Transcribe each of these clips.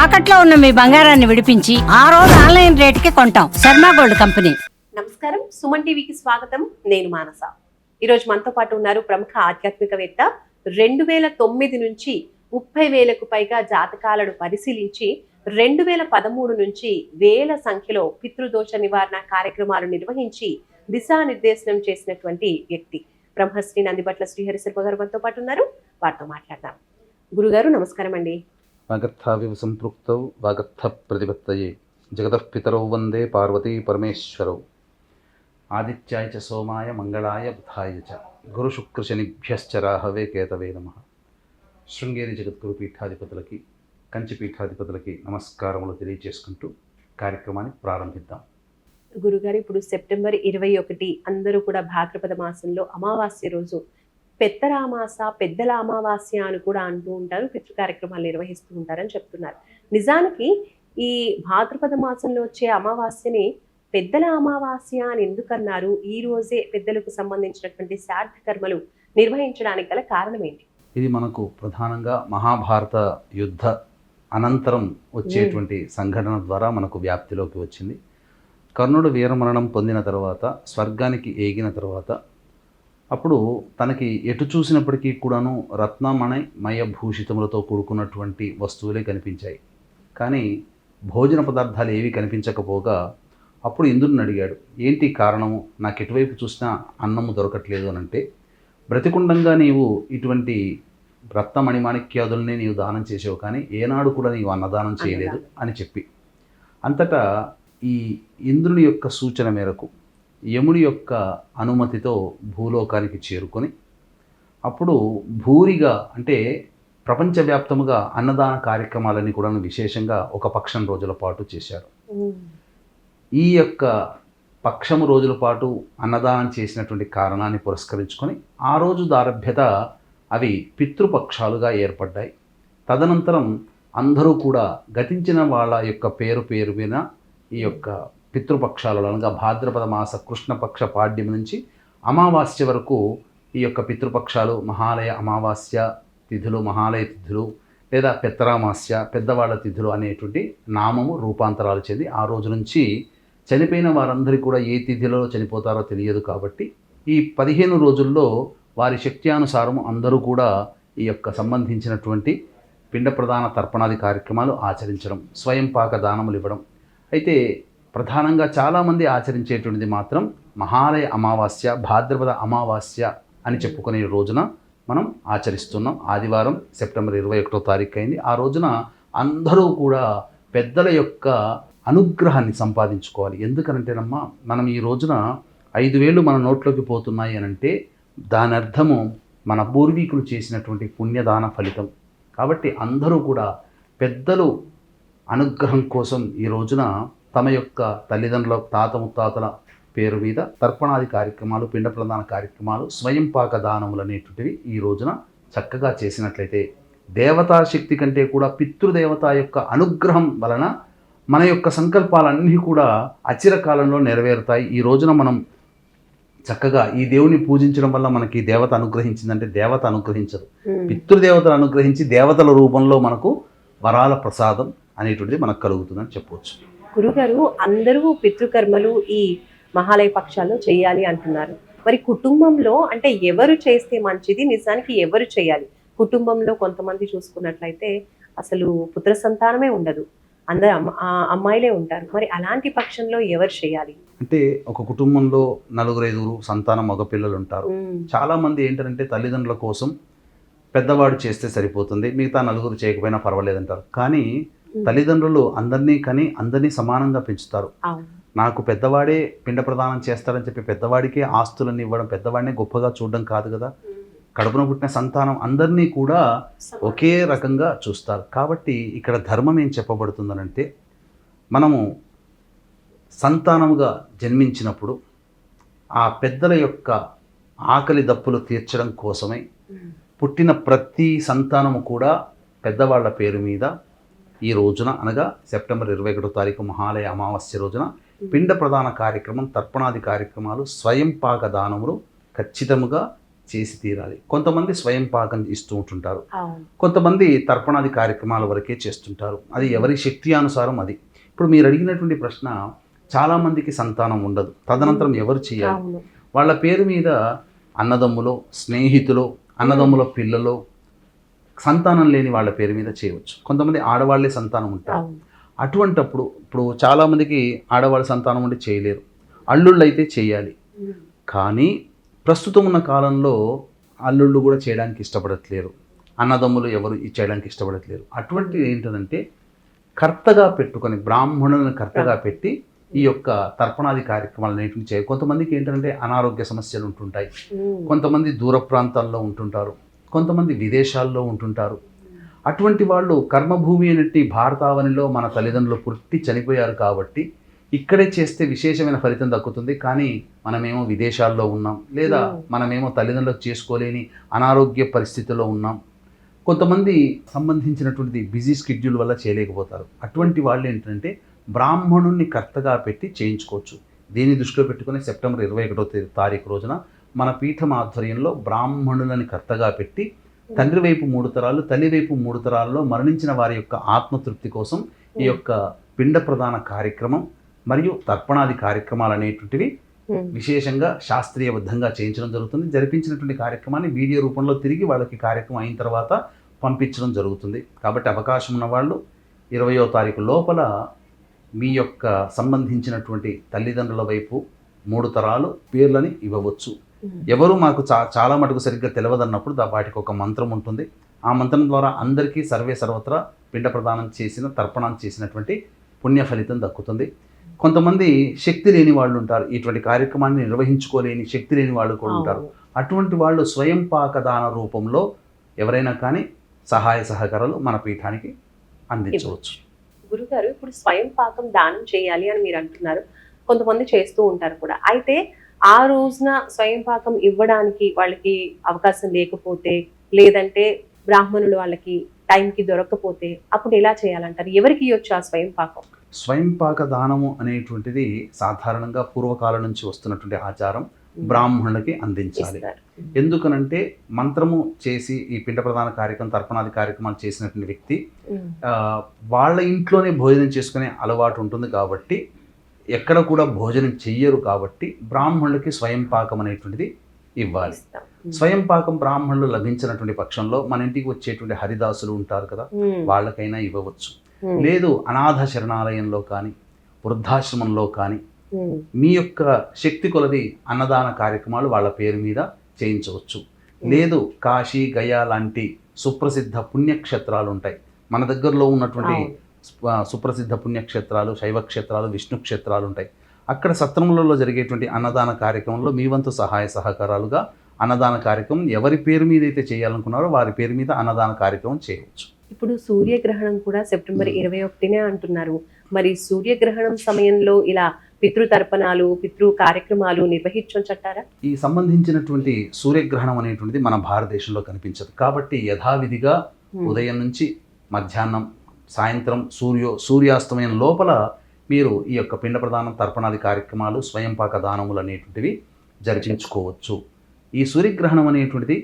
తాకట్లో ఉన్న మీ బంగారాన్ని విడిపించి ఆ రోజు ఆన్లైన్ రేటుకి కొంటాం. Sharma gold company. నమస్కారం, సుమన్ టీవీకి స్వాగతం. నేను మానస. ఈరోజు మనతో పాటు ఉన్నారు ప్రముఖ ఆధ్యాత్మికవేత్త. 2009 నుంచి 30,000కు పైగా జాతకాలను పరిశీలించి 2013 నుంచి వేల సంఖ్యలో పితృదోష నివారణ కార్యక్రమాలు నిర్వహించి దిశానిర్దేశనం చేసినటువంటి వ్యక్తి బ్రహ్మశ్రీ నందిబట్ల శ్రీహరి శర్మ గారు మనతో పాటు ఉన్నారు. వారితో మాట్లాడదాం. గురుగారు నమస్కారం అండి. వాగర్థావివ సంపృక్తౌ వాగర్థ ప్రతిపత్తయే జగతః పితరౌ వందే పార్వతీ పరమేశ్వరౌ ఆదిత్యాయ చ సోమాయ మంగళాయ బుధాయ చ గురుశుక్రశనిభ్యశ్చ రాహవే కేతవే నమః. శృంగేరి జగద్గురు పీఠాధిపతులకి, కంచి పీఠాధిపతులకి నమస్కారములు తెలియజేసుకుంటూ కార్యక్రమాన్ని ప్రారంభిద్దాం. గురుగారు, ఇప్పుడు సెప్టెంబర్ 21 అందరూ కూడా భాద్రపద మాసంలో అమావాస్య రోజు పెద్దరామాస, పెద్దల అమావాస్య అని కూడా అంటూ ఉంటారు. పితృ కార్యక్రమాలు నిర్వహిస్తూ ఉంటారని చెప్తున్నారు. నిజానికి ఈ భాద్రపద మాసంలో వచ్చే అమావాస్యని పెద్దల అమావాస్య అని ఎందుకన్నారు? ఈ రోజే పెద్దలకు సంబంధించినటువంటి శ్రాద్ధ కర్మలు నిర్వహించడానికి గల కారణం ఏంటి? ఇది మనకు ప్రధానంగా మహాభారత యుద్ధ అనంతరం వచ్చేటువంటి సంఘటన ద్వారా మనకు వ్యాప్తిలోకి వచ్చింది. కర్ణుడు వీరమరణం పొందిన తర్వాత, స్వర్గానికి ఏగిన తర్వాత, అప్పుడు తనకి ఎటు చూసినప్పటికీ కూడాను రత్నమయ భూషితములతో కూడుకున్నటువంటి వస్తువులే కనిపించాయి. కానీ భోజన పదార్థాలు ఏవి కనిపించకపోగా అప్పుడు ఇంద్రుడిని అడిగాడు, ఏంటి కారణము? నాకు ఎటువైపు చూసినా అన్నము దొరకట్లేదు అని అంటే, బ్రతికుండంగా నీవు ఇటువంటి రత్నమణిమాణిక్యాదుల్ని నీవు దానం చేసావు, కానీ ఏనాడు కూడా నీవు అన్నదానం చేయలేదు అని చెప్పి, అంతటా ఈ ఇంద్రుని యొక్క సూచన మేరకు యముడి యొక్క అనుమతితో భూలోకానికి చేరుకొని, అప్పుడు భూరిగా అంటే ప్రపంచవ్యాప్తముగా అన్నదాన కార్యక్రమాలన్నీ కూడా విశేషంగా ఒక పక్షం రోజుల పాటు చేశారు. ఈ యొక్క పక్షము రోజుల పాటు అన్నదానం చేసినటువంటి కారణాన్ని పురస్కరించుకొని ఆ రోజు దారభ్యత అవి పితృపక్షాలుగా ఏర్పడ్డాయి. తదనంతరం అందరూ కూడా గతించిన వాళ్ళ యొక్క పేరు మీద ఈ యొక్క పితృపక్షాలలో అనగా భాద్రపద మాస కృష్ణపక్ష పాడ్యం నుంచి అమావాస్య వరకు ఈ యొక్క పితృపక్షాలు, మహాలయ అమావాస్య తిథులు, మహాలయ తిథులు లేదా పెత్తరామాస్య, పెద్దవాళ్ళ తిథులు అనేటువంటి నామము రూపాంతరాలు చెంది ఆ రోజు నుంచి చనిపోయిన వారందరికీ కూడా ఏ తిథిలో చనిపోతారో తెలియదు. కాబట్టి ఈ 15 రోజుల్లో వారి శక్త్యానుసారము అందరూ కూడా ఈ యొక్క సంబంధించినటువంటి పిండ ప్రదాన తర్పణాది కార్యక్రమాలు ఆచరించడం, స్వయం పాక దానములు ఇవ్వడం. అయితే ప్రధానంగా చాలామంది ఆచరించేటువంటిది మాత్రం మహాలయ అమావాస్య, భాద్రపద అమావాస్య అని చెప్పుకునే రోజున మనం ఆచరిస్తున్నాం. ఆదివారం సెప్టెంబర్ 21వ తారీఖు అయింది. ఆ రోజున అందరూ కూడా పెద్దల యొక్క అనుగ్రహాన్ని సంపాదించుకోవాలి. ఎందుకనంటేనమ్మా, మనం ఈ రోజున 5,000 మన నోట్లోకి పోతున్నాయి అనంటే దాని అర్థము మన పూర్వీకులు చేసినటువంటి పుణ్యదాన ఫలితం. కాబట్టి అందరూ కూడా పెద్దలు అనుగ్రహం కోసం ఈ రోజున తమ యొక్క తల్లిదండ్రుల, తాత ముత్తాతల పేరు మీద తర్పణాది కార్యక్రమాలు, పిండ ప్రదాన కార్యక్రమాలు, స్వయం పాక దానములు అనేటువంటివి ఈ రోజున చక్కగా చేసినట్లయితే దేవతాశక్తి కంటే కూడా పితృదేవత యొక్క అనుగ్రహం వలన మన యొక్క సంకల్పాలన్నీ కూడా అచిరకాలంలో నెరవేరుతాయి. ఈ రోజున మనం చక్కగా ఈ దేవుని పూజించడం వల్ల మనకి దేవత అనుగ్రహించిందంటే దేవత అనుగ్రహించదు, పితృదేవతలు అనుగ్రహించి దేవతల రూపంలో మనకు వరాల ప్రసాదం అనేటువంటిది మనకు కలుగుతుందని చెప్పవచ్చు. గురుగారు, అందరూ పితృకర్మలు ఈ మహాలయ పక్షాల్లో చేయాలి అంటున్నారు. మరి కుటుంబంలో అంటే ఎవరు చేస్తే మంచిది? నిజానికి ఎవరు చేయాలి? కుటుంబంలో కొంతమంది చూసుకున్నట్లయితే అసలు పుత్ర సంతానమే ఉండదు, అందరు అమ్మాయిలే ఉంటారు. మరి అలాంటి పక్షంలో ఎవరు చేయాలి? అంటే ఒక కుటుంబంలో 4-5 సంతానం మగపిల్లలు ఉంటారు. చాలా మంది ఏంటంటే తల్లిదండ్రుల కోసం పెద్దవాడు చేస్తే సరిపోతుంది, మిగతా 4 చేయకపోయినా పర్వాలేదంటారు. కానీ తల్లిదండ్రులు అందరినీ సమానంగా పెంచుతారు. నాకు పెద్దవాడే పిండ ప్రదానం చేస్తారని చెప్పి పెద్దవాడికే ఆస్తులన్నీ ఇవ్వడం, పెద్దవాడినే గొప్పగా చూడడం కాదు కదా. కడుపున పుట్టిన సంతానం అందరినీ కూడా ఒకే రకంగా చూస్తారు. కాబట్టి ఇక్కడ ధర్మం ఏం చెప్పబడుతుందనంటే, మనము సంతానముగా జన్మించినప్పుడు ఆ పెద్దల యొక్క ఆకలి దప్పులు తీర్చడం కోసమై పుట్టిన ప్రతి సంతానము కూడా పెద్దవాళ్ల పేరు మీద ఈ రోజున అనగా సెప్టెంబర్ 21వ తారీఖు మహాలయ అమావాస్య రోజున పిండ ప్రదాన కార్యక్రమం, తర్పణాది కార్యక్రమాలు, స్వయం పాక దానములు ఖచ్చితంగా చేసి తీరాలి. కొంతమంది స్వయం పాకం ఇస్తూ ఉంటుంటారు, అవును. కొంతమంది తర్పణాది కార్యక్రమాల వరకే చేస్తుంటారు. అది ఎవరి శక్తి అనుసారం అది. ఇప్పుడు మీరు అడిగినటువంటి ప్రశ్న, చాలామందికి సంతానం ఉండదు, తదనంతరం ఎవరు చేయాలి? అవును. వాళ్ళ పేరు మీద అన్నదమ్ములో, స్నేహితులో, అన్నదమ్ముల పిల్లలో సంతానం లేని వాళ్ళ పేరు మీద చేయవచ్చు. కొంతమంది ఆడవాళ్ళే సంతానం ఉంటారు. అవును. అటువంటప్పుడు ఇప్పుడు చాలామందికి ఆడవాళ్ళ సంతానం ఉండి చేయలేరు, అల్లుళ్ళు అయితే చేయాలి. ఉమ్. కానీ ప్రస్తుతం ఉన్న కాలంలో అల్లుళ్ళు కూడా చేయడానికి ఇష్టపడట్లేరు, అన్నదమ్ములు ఎవరు చేయడానికి ఇష్టపడట్లేరు. అటువంటి ఏంటంటే కర్తగా పెట్టుకొని, బ్రాహ్మణులను కర్తగా పెట్టి ఈ యొక్క తర్పణాది కార్యక్రమాలు అనేటివి చేయాలి. కొంతమందికి ఏంటంటే అనారోగ్య సమస్యలు ఉంటుంటాయి, కొంతమంది దూర ప్రాంతాల్లో ఉంటుంటారు, కొంతమంది విదేశాల్లో ఉంటుంటారు. అటువంటి వాళ్ళు కర్మభూమి అనేటి భారతావనిలో మన తల్లిదండ్రులు పుట్టి చనిపోయారు కాబట్టి ఇక్కడే చేస్తే విశేషమైన ఫలితం దక్కుతుంది. కానీ మనమేమో విదేశాల్లో ఉన్నాం, లేదా మనమేమో తల్లిదండ్రులకు చేసుకోలేని అనారోగ్య పరిస్థితుల్లో ఉన్నాం. కొంతమంది సంబంధించినటువంటి బిజీ స్కెడ్యూల్ వల్ల చేయలేకపోతారు. అటువంటి వాళ్ళు ఏంటంటే బ్రాహ్మణుణ్ణి కర్తగా పెట్టి చేయించుకోవచ్చు. దీన్ని దృష్టిలో పెట్టుకుని సెప్టెంబర్ 21వ తారీఖు రోజున మన పీఠం ఆధ్వర్యంలో బ్రాహ్మణులని కర్తగా పెట్టి తండ్రి వైపు 3 తరాలు, తల్లి వైపు 3 తరాల్లో మరణించిన వారి యొక్క ఆత్మతృప్తి కోసం ఈ యొక్క పిండ ప్రదాన కార్యక్రమం మరియు తర్పణాది కార్యక్రమాలు అనేటువంటివి విశేషంగా శాస్త్రీయబద్ధంగా చేయించడం జరుగుతుంది. జరిపించినటువంటి కార్యక్రమాన్ని వీడియో రూపంలో తిరిగి వాళ్ళకి కార్యక్రమం అయిన తర్వాత పంపించడం జరుగుతుంది. కాబట్టి అవకాశం ఉన్న వాళ్ళు 20వ తారీఖు లోపల మీ యొక్క సంబంధించినటువంటి తల్లిదండ్రుల వైపు 3 తరాలు పేర్లని ఇవ్వవచ్చు. ఎవరు మాకు చాలా మటుకు సరిగ్గా తెలియదన్నప్పుడు వాటికి ఒక మంత్రం ఉంటుంది. ఆ మంత్రం ద్వారా అందరికీ సర్వే సర్వత్రా పిండ ప్రదానం చేసిన, తర్పణం చేసినటువంటి పుణ్య ఫలితం దక్కుతుంది. కొంతమంది శక్తి లేని వాళ్ళు ఉంటారు, ఇటువంటి కార్యక్రమాన్ని నిర్వహించుకోలేని శక్తి లేని వాళ్ళు కూడా ఉంటారు. అటువంటి వాళ్ళు స్వయం పాకదాన రూపంలో ఎవరైనా కానీ సహాయ సహకారాలు మన పీఠానికి అందించవచ్చు. గురుగారు, ఇప్పుడు స్వయం పాకం దానం చేయాలి అని మీరు అంటున్నారు, కొంతమంది చేస్తూ ఉంటారు కూడా. అయితే ఆ రోజున స్వయం పాకం ఇవ్వడానికి వాళ్ళకి అవకాశం లేకపోతే, లేదంటే బ్రాహ్మణులు వాళ్ళకి టైంకి దొరకకపోతే అప్పుడు ఎలా చేయాలంటారు? ఎవరికి ఇవ్వచ్చు ఆ స్వయం పాకం? స్వయం పాక దానము అనేటువంటిది సాధారణంగా పూర్వకాలం నుంచి వస్తున్నటువంటి ఆచారం. బ్రాహ్మణులకి అందించాలి. ఎందుకనంటే మంత్రము చేసి ఈ పిండ ప్రదాన కార్యక్రమం, తర్పణాది కార్యక్రమాలు చేసినటువంటి వ్యక్తి వాళ్ళ ఇంట్లోనే భోజనం చేసుకునే అలవాటు ఉంటుంది కాబట్టి, ఎక్కడ కూడా భోజనం చెయ్యరు కాబట్టి బ్రాహ్మణులకి స్వయం పాకం అనేటువంటిది ఇవ్వాలి. స్వయం పాకం బ్రాహ్మణులు లభించినటువంటి పక్షంలో మన ఇంటికి వచ్చేటువంటి హరిదాసులు ఉంటారు కదా, వాళ్ళకైనా ఇవ్వవచ్చు. లేదు అనాథ శరణాలయంలో కానీ, వృద్ధాశ్రమంలో కానీ మీ యొక్క శక్తి కొలది అన్నదాన కార్యక్రమాలు వాళ్ళ పేరు మీద చేయించవచ్చు. లేదు కాశీ, గయా లాంటి సుప్రసిద్ధ పుణ్యక్షేత్రాలు ఉంటాయి మన దగ్గరలో ఉన్నటువంటి సుప్రసిద్ధ పుణ్యక్షేత్రాలు, శైవ క్షేత్రాలు, విష్ణు క్షేత్రాలు ఉంటాయి. అక్కడ సత్రములలో జరిగేటువంటి అన్నదాన కార్యక్రమంలో మీ వంతు సహాయ సహకారాలుగా అన్నదాన కార్యక్రమం ఎవరి పేరు మీద అయితే చేయాలనుకున్నారో వారి పేరు మీద అన్నదాన కార్యక్రమం చేయవచ్చు. ఇప్పుడు సూర్యగ్రహణం కూడా సెప్టెంబర్ 21నే అంటున్నారు. మరి సూర్యగ్రహణం సమయంలో ఇలా పితృతర్పణాలు, పితృ కార్యక్రమాలు నిర్వహించొచ్చంటారా? ఈ సంబంధించినటువంటి సూర్యగ్రహణం అనేటువంటిది మన భారతదేశంలో కనిపించదు కాబట్టి యథావిధిగా ఉదయం నుంచి మధ్యాహ్నం, సాయంత్రం సూర్యాస్తమయం లోపల మీరు ఈ యొక్క పిండ ప్రదానం, తర్పణాది కార్యక్రమాలు, స్వయంపాక దానములు అనేటువంటివి జరిపించుకోవచ్చు. ఈ సూర్యగ్రహణం అనేటువంటిది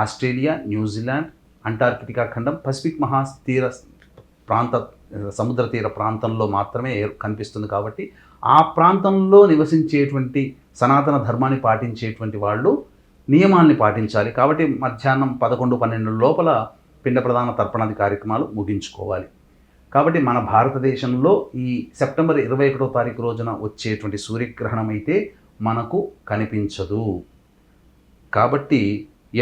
ఆస్ట్రేలియా, న్యూజిలాండ్, అంటార్కిటికా ఖండం, పసిఫిక్ మహాతీర ప్రాంత సముద్ర తీర ప్రాంతంలో మాత్రమే కనిపిస్తుంది కాబట్టి ఆ ప్రాంతంలో నివసించేటువంటి సనాతన ధర్మాన్ని పాటించేటువంటి వాళ్ళు నియమాల్ని పాటించాలి. కాబట్టి మధ్యాహ్నం 11-12 లోపల పిండ ప్రదాన, తర్పణాది కార్యక్రమాలు ముగించుకోవాలి. కాబట్టి మన భారతదేశంలో ఈ సెప్టెంబర్ 21వ తారీఖు రోజున వచ్చేటువంటి సూర్యగ్రహణం అయితే మనకు కనిపించదు. కాబట్టి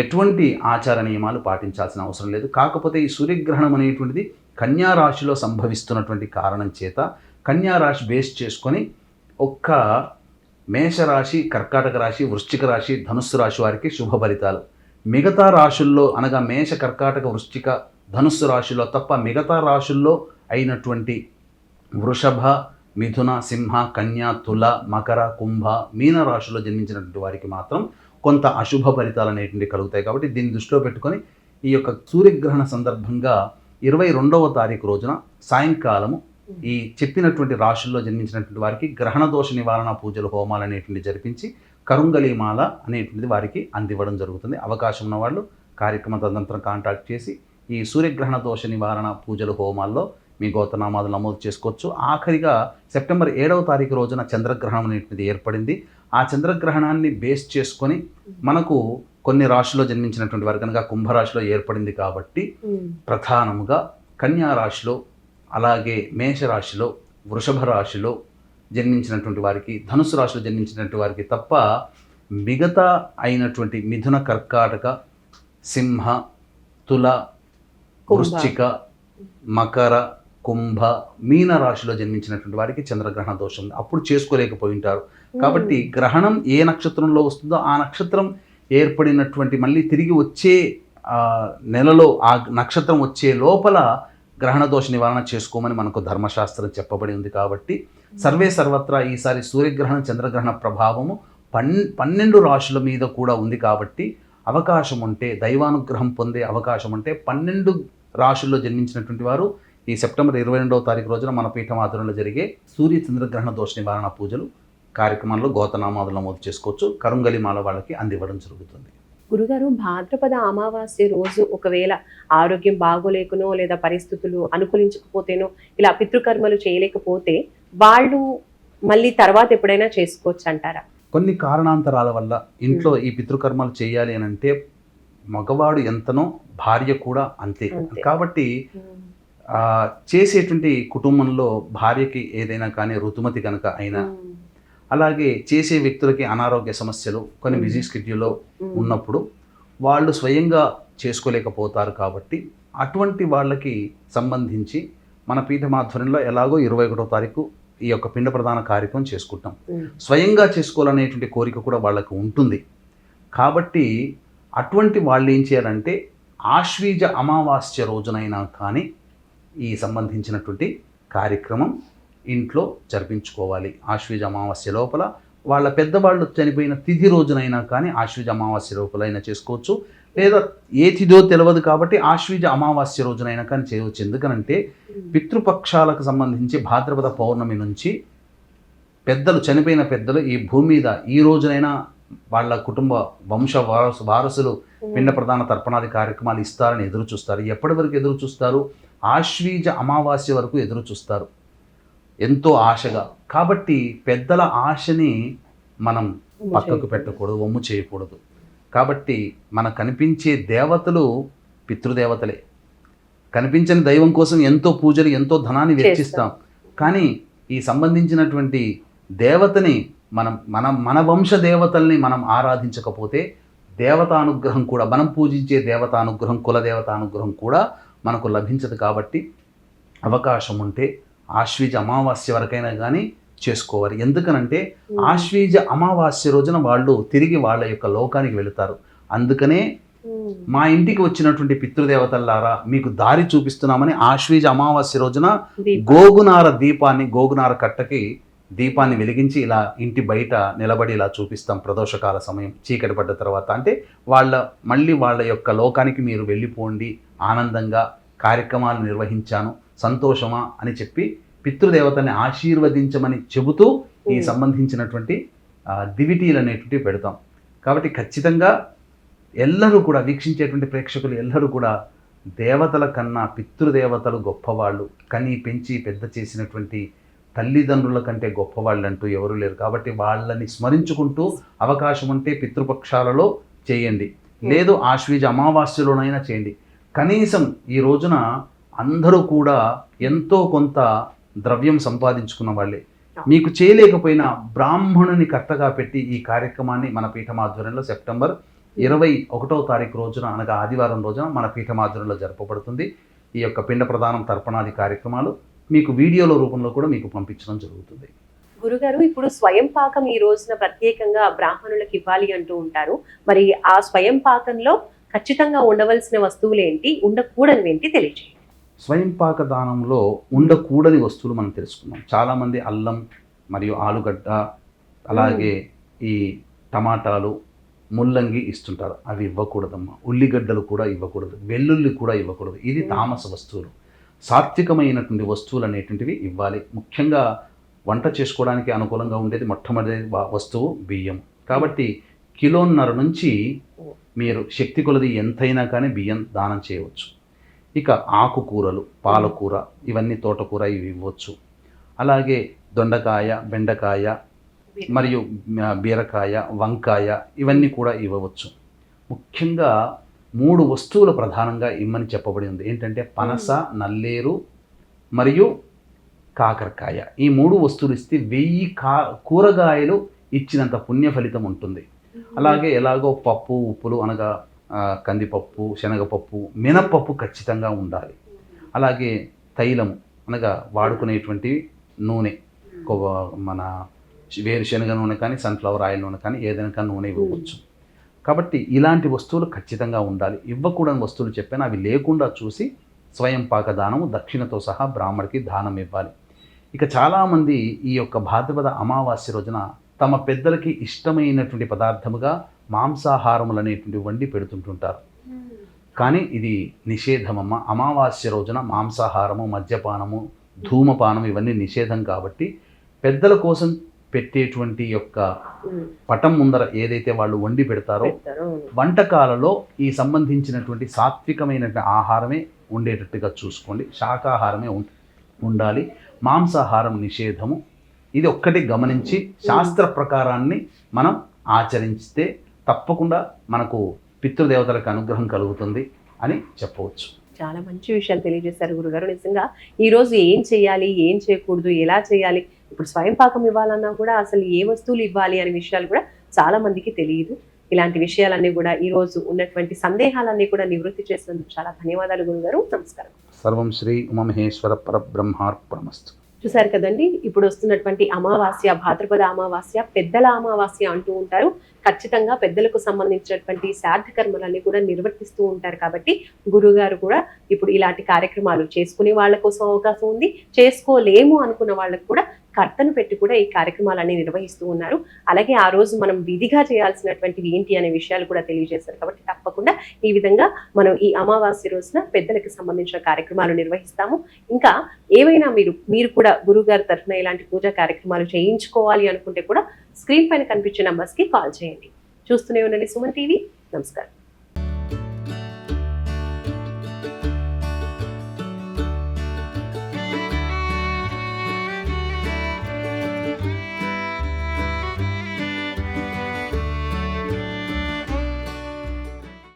ఎటువంటి ఆచార నియమాలు పాటించాల్సిన అవసరం లేదు. కాకపోతే ఈ సూర్యగ్రహణం అనేటువంటిది కన్యా రాశిలో సంభవిస్తున్నటువంటి కారణం చేత కన్యా రాశి బేస్ చేసుకొని ఒక్క మేషరాశి, కర్కాటక రాశి, వృశ్చిక రాశి, ధనుస్సు రాశి వారికి శుభ ఫలితాలు. మిగతా రాశుల్లో అనగా మేష, కర్కాటక, వృశ్చిక, ధనుస్సు రాశిలో తప్ప మిగతా రాశుల్లో అయినటువంటి వృషభ, మిథున, సింహ, కన్య, తుల, మకర, కుంభ, మీన రాశిలో జన్మించినటువంటి వారికి మాత్రం కొంత అశుభ ఫలితాలు అనేటువంటి కలుగుతాయి. కాబట్టి దీన్ని దృష్టిలో పెట్టుకొని ఈ యొక్క సూర్యగ్రహణ సందర్భంగా 22వ తారీఖు రోజున సాయంకాలము ఈ చెప్పినటువంటి రాశుల్లో జన్మించినటువంటి వారికి గ్రహణ దోష నివారణ పూజలు, హోమాలు అనేటువంటి జరిపించి కరుంగలిమాల అనేటువంటిది వారికి అందివ్వడం జరుగుతుంది. అవకాశం ఉన్న వాళ్ళు కార్యక్రమ తదనంతరం కాంటాక్ట్ చేసి ఈ సూర్యగ్రహణ దోష నివారణ పూజలు హోమాల్లో మీ గోత్రనామాలు నమోదు చేసుకోవచ్చు. ఆఖరిగా సెప్టెంబర్ 7వ తారీఖు రోజున చంద్రగ్రహణం అనేటువంటిది ఏర్పడింది. ఆ చంద్రగ్రహణాన్ని బేస్ చేసుకొని మనకు కొన్ని రాశిలో జన్మించినటువంటి వారు కనుక కుంభరాశిలో ఏర్పడింది కాబట్టి ప్రధానముగా కన్యా రాశిలో, అలాగే మేషరాశిలో, వృషభ రాశిలో జన్మించినటువంటి వారికి, ధనుసు రాశిలో జన్మించినటువంటి వారికి తప్ప మిగతా అయినటువంటి మిథున, కర్కాటక, సింహ, తుల, వృశ్చిక, మకర, కుంభ, మీన రాశిలో జన్మించినటువంటి వారికి చంద్రగ్రహణ దోషం అప్పుడు చేసుకోలేకపోయి ఉంటారు. కాబట్టి గ్రహణం ఏ నక్షత్రంలో వస్తుందో ఆ నక్షత్రం ఏర్పడినటువంటి మళ్ళీ తిరిగి వచ్చే నెలలో ఆ నక్షత్రం వచ్చే లోపల గ్రహణ దోష నివారణ చేసుకోమని మనకు ధర్మశాస్త్రం చెప్పబడి ఉంది. కాబట్టి సర్వే సర్వత్రా ఈసారి సూర్యగ్రహణం చంద్రగ్రహణ ప్రభావము 12 రాశుల మీద కూడా ఉంది. కాబట్టి అవకాశం ఉంటే, దైవానుగ్రహం పొందే అవకాశం ఉంటే 12 రాశుల్లో జన్మించినటువంటి వారు ఈ సెప్టెంబర్ 22వ తారీఖు రోజున మన పీఠం ఆధ్వర్యంలో జరిగే సూర్య చంద్రగ్రహణ దోష నివారణ పూజలు కార్యక్రమంలో గోతనామాదులు నమోదు చేసుకోవచ్చు. కరుంగలిమాల వాళ్ళకి అందివ్వడం జరుగుతుంది. గురుగారు, భాద్రపద అమావాస్య రోజు ఒకవేళ ఆరోగ్యం బాగోలేకనో లేదా పరిస్థితులు అనుకూలించకపోతేనో ఇలా పితృకర్మలు చేయలేకపోతే వాళ్ళు మళ్ళీ తర్వాత ఎప్పుడైనా చేసుకోవచ్చు అంటారా? కొన్ని కారణాంతరాల వల్ల ఇంట్లో ఈ పితృకర్మలు చేయాలి అని అంటే మగవాడు ఎంతనో భార్య కూడా అంతే. కాబట్టి చేసేటువంటి కుటుంబంలో భార్యకి ఏదైనా కానీ ఋతుమతి కనుక అయినా, అలాగే చేసే వ్యక్తులకి అనారోగ్య సమస్యలు కొన్ని బిజీ షెడ్యూల్లో ఉన్నప్పుడు వాళ్ళు స్వయంగా చేసుకోలేకపోతారు. కాబట్టి అటువంటి వాళ్ళకి సంబంధించి మన పీఠమాధ్వర్యంలో ఎలాగో 21వ తారీఖు ఈ యొక్క పిండ ప్రదాన కార్యక్రమం చేసుకుంటాం. స్వయంగా చేసుకోవాలనేటువంటి కోరిక కూడా వాళ్ళకు ఉంటుంది. కాబట్టి అటువంటి వాళ్ళు ఏం చేయాలంటే ఆశ్వీజ అమావాస్య రోజునైనా కానీ ఈ సంబంధించినటువంటి కార్యక్రమం ఇంట్లో జరిపించుకోవాలి. ఆశ్వీజ అమావాస్య లోపల వాళ్ళ పెద్దవాళ్ళు చనిపోయిన తిథి రోజునైనా కానీ ఆశ్వీజ అమావాస్య లోపలైనా చేసుకోవచ్చు. లేదా ఏ తిథో తెలియదు కాబట్టి ఆశ్వీజ అమావాస్య రోజునైనా కానీ చేయవచ్చు. ఎందుకనంటే పితృపక్షాలకు సంబంధించి భాద్రపద పౌర్ణమి నుంచి పెద్దలు, చనిపోయిన పెద్దలు ఈ భూమి మీద ఈ రోజునైనా వాళ్ళ కుటుంబ వంశ వారసులు పిండ ప్రధాన తర్పణాది కార్యక్రమాలు ఇస్తారని ఎదురు చూస్తారు. ఎప్పటి వరకు ఎదురు చూస్తారు? ఆశ్వీజ అమావాస్య వరకు ఎదురు చూస్తారు ఎంతో ఆశగా. కాబట్టి పెద్దల ఆశని మనం పక్కకు పెట్టకూడదు, వమ్ము చేయకూడదు. కాబట్టి మనకు కనిపించే దేవతలు పితృదేవతలే. కనిపించని దైవం కోసం ఎంతో పూజలు, ఎంతో ధనాన్ని వెచ్చిస్తాం. కానీ ఈ సంబంధించినటువంటి దేవతని మన వంశ దేవతల్ని మనం ఆరాధించకపోతే దేవతానుగ్రహం కూడా, మనం పూజించే దేవతానుగ్రహం, కులదేవతానుగ్రహం కూడా మనకు లభించదు. కాబట్టి అవకాశం ఉంటే ఆశ్వీజ అమావాస్య వరకైనా కానీ చేసుకోవాలి. ఎందుకనంటే ఆశ్వీజ అమావాస్య రోజున వాళ్ళు తిరిగి వాళ్ళ యొక్క లోకానికి వెళుతారు. అందుకనే మా ఇంటికి వచ్చినటువంటి పితృదేవతల్లారా మీకు దారి చూపిస్తున్నామని ఆశ్వీజ అమావాస్య రోజున గోగునార దీపాన్ని, గోగునార కట్టకి దీపాన్ని వెలిగించి ఇలా ఇంటి బయట నిలబడి ఇలా చూపిస్తాం ప్రదోషకాల సమయం చీకటి పడ్డ తర్వాత. అంటే మళ్ళీ వాళ్ళ యొక్క లోకానికి మీరు వెళ్ళిపోండి, ఆనందంగా కార్యక్రమాలు నిర్వహించాను, సంతోషమా అని చెప్పి పితృదేవతని ఆశీర్వదించమని చెబుతూ ఈ సంబంధించినటువంటి దివిటీలు అనేటువంటివి పెడతాం. కాబట్టి ఖచ్చితంగా ఎల్లరూ కూడా, వీక్షించేటువంటి ప్రేక్షకులు ఎల్లరూ కూడా దేవతల కన్నా పితృదేవతలు గొప్పవాళ్ళు, కని పెంచి పెద్ద చేసినటువంటి తల్లిదండ్రుల కంటే గొప్పవాళ్ళు అంటూ ఎవరు లేరు. కాబట్టి వాళ్ళని స్మరించుకుంటూ అవకాశం ఉంటే పితృపక్షాలలో చేయండి, లేదు ఆశ్వీజ అమావాస్యలోనైనా చేయండి. కనీసం ఈ రోజున అందరూ కూడా ఎంతో కొంత ద్రవ్యం సంపాదించుకున్న వాళ్ళే. మీకు చేయలేకపోయినా బ్రాహ్మణుని కర్తగా పెట్టి ఈ కార్యక్రమాన్ని మన పీఠమాధ్వర్యంలో సెప్టెంబర్ 21వ తారీఖు రోజున, అనగా ఆదివారం రోజున మన పీఠమాధ్వర్యంలో జరపబడుతుంది. ఈ యొక్క పిండ ప్రదానం తర్పణాది కార్యక్రమాలు మీకు వీడియోల రూపంలో కూడా మీకు పంపించడం జరుగుతుంది. గురుగారు, ఇప్పుడు స్వయం పాకం ఈ రోజున ప్రత్యేకంగా బ్రాహ్మణులకు ఇవ్వాలి అంటూ ఉంటారు. మరి ఆ స్వయం పాకంలో ఖచ్చితంగా ఉండవలసిన వస్తువులు ఏంటి, ఉండకూడనివి ఏంటి తెలియజేయండి. స్వయం పాక దానంలో ఉండకూడని వస్తువులు మనం తెలుసుకున్నాం. చాలామంది అల్లం మరియు ఆలుగడ్డ, అలాగే ఈ టమాటాలు, ముల్లంగి ఇస్తుంటారు. అవి ఇవ్వకూడదమ్మా. ఉల్లిగడ్డలు కూడా ఇవ్వకూడదు, వెల్లుల్లి కూడా ఇవ్వకూడదు. ఇది తామస వస్తువులు. సాత్వికమైనటువంటి వస్తువులు అనేటువంటివి ఇవ్వాలి. ముఖ్యంగా వంట చేసుకోవడానికి అనుకూలంగా ఉండేది మొట్టమొదటి వస్తువు బియ్యం. కాబట్టి కిలోన్నర నుంచి మీరు శక్తి కొలది ఎంతైనా కానీ బియ్యం దానం చేయవచ్చు. ఇక ఆకుకూరలు, పాలకూర, ఇవన్నీ తోటకూర ఇవి ఇవ్వచ్చు. అలాగే దొండకాయ, బెండకాయ మరియు బీరకాయ, వంకాయ ఇవన్నీ కూడా ఇవ్వవచ్చు. ముఖ్యంగా 3 వస్తువులు ప్రధానంగా ఇమ్మని చెప్పబడి ఉంది. ఏంటంటే పనస, నల్లేరు మరియు కాకరకాయ. ఈ 3 వస్తువులు ఇస్తే 1000 కూరగాయలు ఇచ్చినంత పుణ్య ఫలితం ఉంటుంది. అలాగే ఎలాగో పప్పు, ఉప్పులు అనగా కందిపప్పు, శనగపప్పు, మినపప్పు ఖచ్చితంగా ఉండాలి. అలాగే తైలము అనగా వాడుకునేటువంటి నూనె, మన వేరుశనగ నూనె కానీ, సన్ఫ్లవర్ ఆయిల్ నూనె కానీ, ఏదైనా కానీ నూనె ఇవ్వవచ్చు. కాబట్టి ఇలాంటి వస్తువులు ఖచ్చితంగా ఉండాలి. ఇవ్వకూడని వస్తువులు చెప్పినా అవి లేకుండా చూసి స్వయం పాక దానము దక్షిణతో సహా బ్రాహ్మడికి దానం ఇవ్వాలి. ఇక చాలామంది ఈ యొక్క భాద్రపద అమావాస్య రోజున తమ పెద్దలకి ఇష్టమైనటువంటి పదార్థముగా మాంసాహారములు అనేటువంటి వండి పెడుతుంటుంటారు. కానీ ఇది నిషేధమమ్మ. అమావాస్య రోజున మాంసాహారము, మద్యపానము, ధూమపానం ఇవన్నీ నిషేధం. కాబట్టి పెద్దల కోసం పెట్టేటువంటి యొక్క పటం ముందర ఏదైతే వాళ్ళు వండి పెడతారో వంటకాలలో ఈ సంబంధించినటువంటి సాత్వికమైనటువంటి ఆహారమే ఉండేటట్టుగా చూసుకోండి. శాకాహారమే ఉండాలి. మాంసాహారం నిషేధము. ఇది ఒక్కటి గమనించి శాస్త్ర ప్రకారాన్ని మనం ఆచరిస్తే తప్పకుండా మనకు పితృదేవతలకు అనుగ్రహం కలుగుతుంది అని చెప్పవచ్చు. చాలా మంచి విషయాలు తెలియజేశారు గురుగారు. నిజంగా ఈరోజు ఏం చేయాలి, ఏం చేయకూడదు, ఎలా చేయాలి, ఇప్పుడు స్వయం పాకం ఇవ్వాలన్నా కూడా అసలు ఏ వస్తువులు ఇవ్వాలి అనే విషయాలు కూడా చాలా మందికి తెలియదు. ఇలాంటి విషయాలన్నీ కూడా ఈ రోజు ఉన్నటువంటి సందేహాలన్నీ కూడా నివృత్తి చేసినందుకు చాలా ధన్యవాదాలు గురుగారు. నమస్కారం. సర్వం శ్రీ ఉమామహేశ్వర పరబ్రహ్మార్పణమస్తు. చూసారు కదండి, ఇప్పుడు వస్తున్నటువంటి అమావాస్య, భాద్రపద అమావాస్య, పెద్దల అమావాస్య అంటూ ఉంటారు. ఖచ్చితంగా పెద్దలకు సంబంధించినటువంటి శ్రాద్ధ కర్మలన్నీ కూడా నిర్వర్తిస్తూ ఉంటారు. కాబట్టి గురుగారు కూడా ఇప్పుడు ఇలాంటి కార్యక్రమాలు చేసుకునే వాళ్ళ కోసం అవకాశం ఉంది, చేసుకోలేము అనుకున్న వాళ్ళకు కూడా కర్తను పెట్టి కూడా ఈ కార్యక్రమాలన్నీ నిర్వహిస్తూ ఉన్నారు. అలాగే ఆ రోజు మనం విధిగా చేయాల్సినటువంటివి ఏంటి అనే విషయాలు కూడా తెలియజేశారు. కాబట్టి తప్పకుండా ఈ విధంగా మనం ఈ అమావాస్య రోజున పెద్దలకు సంబంధించిన కార్యక్రమాలు నిర్వహిస్తాము. ఇంకా ఏవైనా మీరు కూడా గురువు గారి తరఫున ఇలాంటి పూజా కార్యక్రమాలు చేయించుకోవాలి అనుకుంటే కూడా స్క్రీన్ పైన కనిపించే నంబర్స్కి కాల్ చేయండి. చూస్తూనే ఉండండి సుమన్ టీవీ. నమస్కారం.